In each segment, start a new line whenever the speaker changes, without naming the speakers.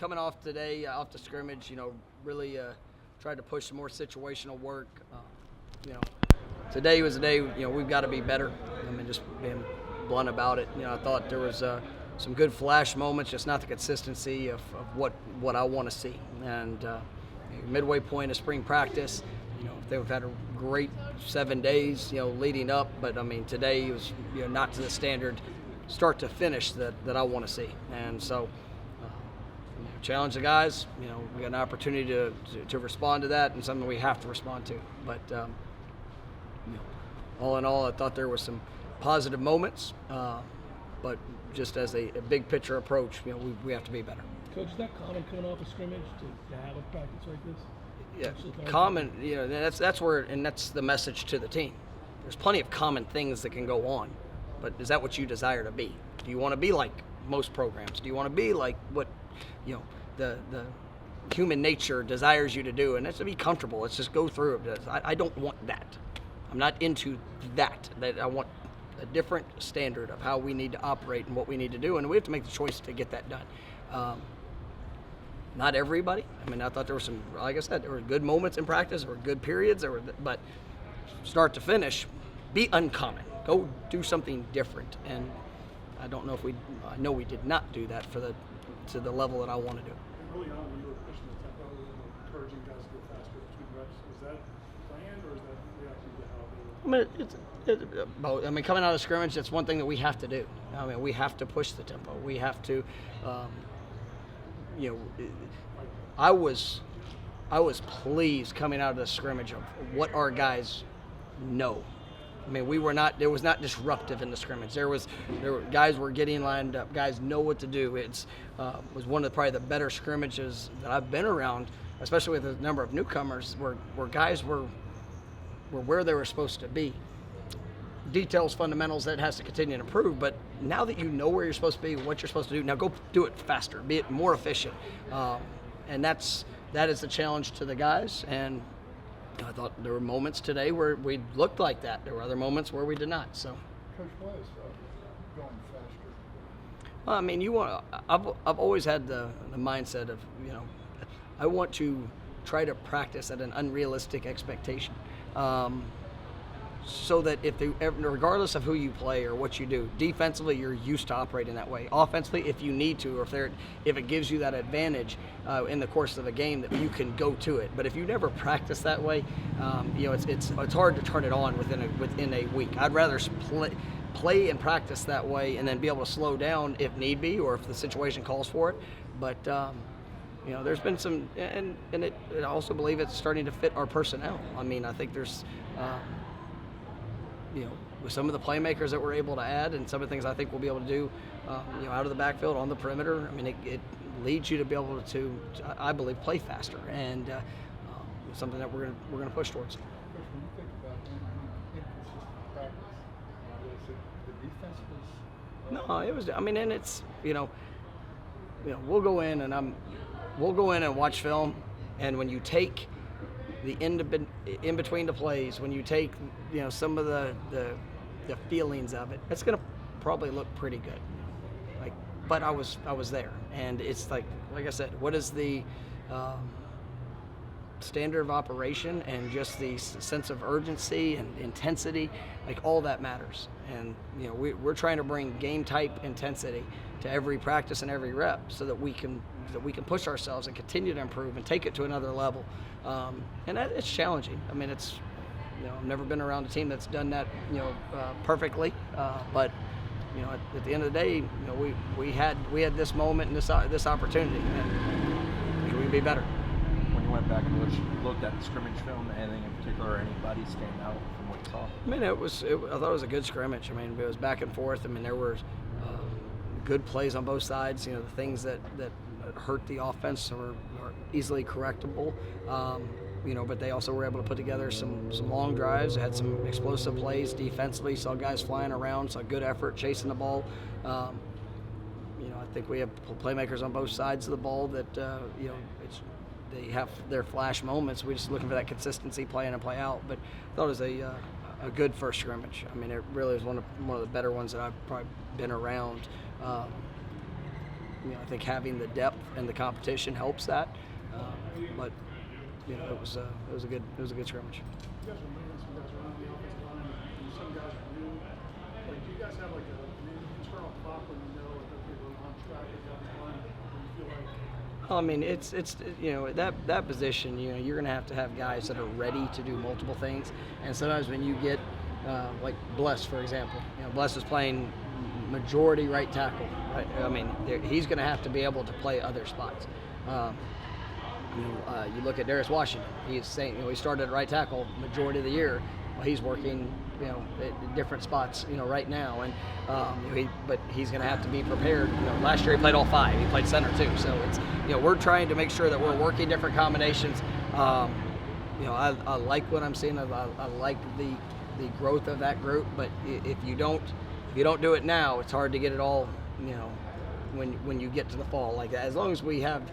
coming off today, off the scrimmage, really tried to push some more situational work. Today was a day, we've got to be better. I mean, just being blunt about it. I thought there was some good flash moments, just not the consistency of what I want to see. And midway point of spring practice, they've had a great 7 days, leading up. But, I mean, today was, not to the standard start to finish that I want to see. And so challenge the guys. We got an opportunity to respond to that, and something we have to respond to. But all in all, I thought there were some positive moments, but just as a big picture approach, we have to be better.
Coach, is that common coming off a scrimmage to have a practice like this?
Yeah, common. That's where, and that's the message to the team. There's plenty of common things that can go on, but is that what you desire to be? Do you want to be like most programs? Do you want to be like what the human nature desires you to do? And that's to be comfortable. Let's just go through it. I don't want that. I'm not into that. I want a different standard of how we need to operate and what we need to do, and we have to make the choice to get that done. Not everybody. I mean, I thought there were some, like I said, there were good moments in practice, there were good periods, but start to finish, be uncommon. Go do something different. And I don't know if I know we did not do that to the level that I want to do.
Early on, when you were pushing the tempo and encouraging guys to go faster between reps, was that planned, or is that reaction to how they were?
I mean, coming out of scrimmage, that's one thing that we have to do. I mean, we have to push the tempo. We have to, I was pleased coming out of the scrimmage of what our guys know. I mean, there was not disruptive in the scrimmage. Guys were getting lined up. Guys know what to do. Was one of probably the better scrimmages that I've been around, especially with the number of newcomers, where guys were where they were supposed to be. Details, fundamentals, that has to continue to improve, but now that you know where you're supposed to be, what you're supposed to do, now go do it faster, be it more efficient. And that is the challenge to the guys, and I thought there were moments today where we looked like that. There were other moments where we did not. So,
Coach, why is going faster?
Well, I mean, I've always had the mindset of, I want to try to practice at an unrealistic expectation. So that regardless of who you play or what you do, defensively you're used to operating that way. Offensively, if you need to, or if it gives you that advantage in the course of a game, that you can go to it. But if you never practice that way, it's hard to turn it on within a week. I'd rather play and practice that way, and then be able to slow down if need be, or if the situation calls for it. But there's been some, and I also believe it's starting to fit our personnel. I mean, I think there's. With some of the playmakers that we're able to add, and some of the things I think we'll be able to do, out of the backfield, on the perimeter. I mean, it leads you to be able to I believe, play faster, and something that we're gonna push towards.
When you think about inconsistent practice, was it the defense was?
No, it was. I mean, and it's we'll go in and watch film, and when you take the in between the plays, when you take some of the feelings of it, it's gonna probably look pretty good. But I was there, and it's like I said, what is the standard of operation, and just the sense of urgency and intensity, all that matters. And we're trying to bring game type intensity to every practice and every rep, so that we can push ourselves and continue to improve and take it to another level. And it's challenging. I mean, it's I've never been around a team that's done that perfectly, but at the end of the day, we had this moment and this opportunity, and can we be better?
When you went back and looked at the scrimmage film, anything in particular, or anybody stand out from what you saw?
I mean, I thought it was a good scrimmage. I mean, it was back and forth. I mean, there were good plays on both sides. The things that hurt the offense are easily correctable. But they also were able to put together some long drives. They had some explosive plays defensively. Saw guys flying around. Saw good effort chasing the ball. I think we have playmakers on both sides of the ball that they have their flash moments. We're just looking for that consistency, play in and play out. But I thought it was a good first scrimmage. I mean, it really was one of the better ones that I've probably been around. I think having the depth and the competition helps that. But it was a good scrimmage.
You guys are moving some guys around the offensive line, and some guys are new. Like, do you guys have like an internal clock when you know, like, okay, we're on track with the offensive line, when you feel like?
I mean, it's that position. You're going to have guys that are ready to do multiple things, and sometimes when you get like Bless, for example, Bless is playing majority right tackle. Right? I mean, he's going to have to be able to play other spots. You look at Darius Washington. He's saying, he started at right tackle majority of the year. Well, he's working, at different spots, right now, and but he's going to have to be prepared. Last year he played all 5. He played center too. So it's, we're trying to make sure that we're working different combinations. I like what I'm seeing. I like the growth of that group. But if you don't do it now, it's hard to get it all. When you get to the fall like that. As long as we have,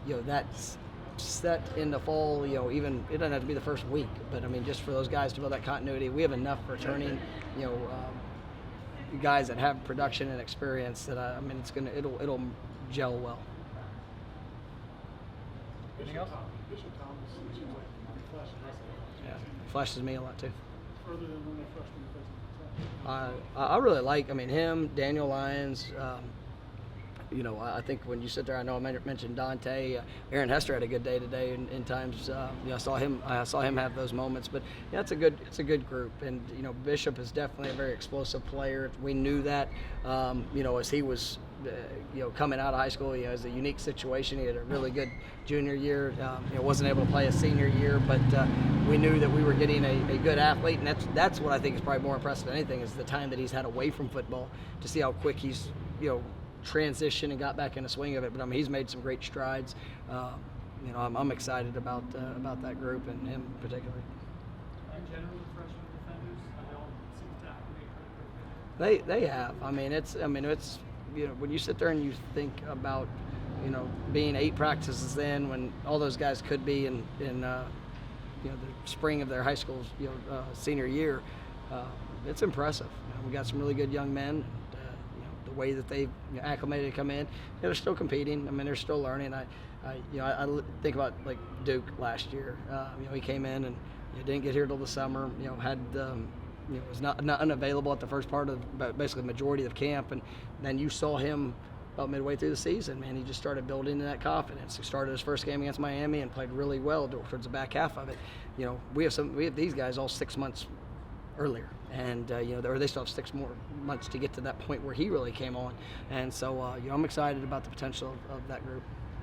that's set in the fall, even it doesn't have to be the first week, but I mean, just for those guys to build that continuity, we have enough returning, guys that have production and experience that it'll gel well.
Anything else?
Bishop Thomas seems like he flashes us a lot.
Yeah, flashes me a lot too.
Further than when they freshman defensive tackle.
I really like, him, Daniel Lyons. I think when you sit there, I know I mentioned Dante. Aaron Hester had a good day today, in times. I saw him have those moments. But yeah, it's a good group, and Bishop is definitely a very explosive player. We knew that, as he was, coming out of high school. It was a unique situation. He had a really good junior year. Wasn't able to play a senior year, but we knew that we were getting a good athlete, and that's what I think is probably more impressive than anything is the time that he's had away from football to see how quick he's transition and got back in the swing of it. But he's made some great strides. I'm excited about that group and him particularly.
In general, the freshman defenders, they all seem to activate.
They have. It's when you sit there and you think about being 8 practices in when all those guys could be in the spring of their high school senior year, it's impressive. We got some really good young men. The way that they've acclimated to come in, they're still competing. They're still learning. I think about like Duke last year. He came in and didn't get here till the summer. Had was not unavailable at the first part of basically the majority of camp, and then you saw him about midway through the season. He just started building that confidence. He started his first game against Miami and played really well towards the back half of it. We have these guys all 6 months earlier, and they still have 6 more months to get to that point where he really came on, and so I'm excited about the potential of that group.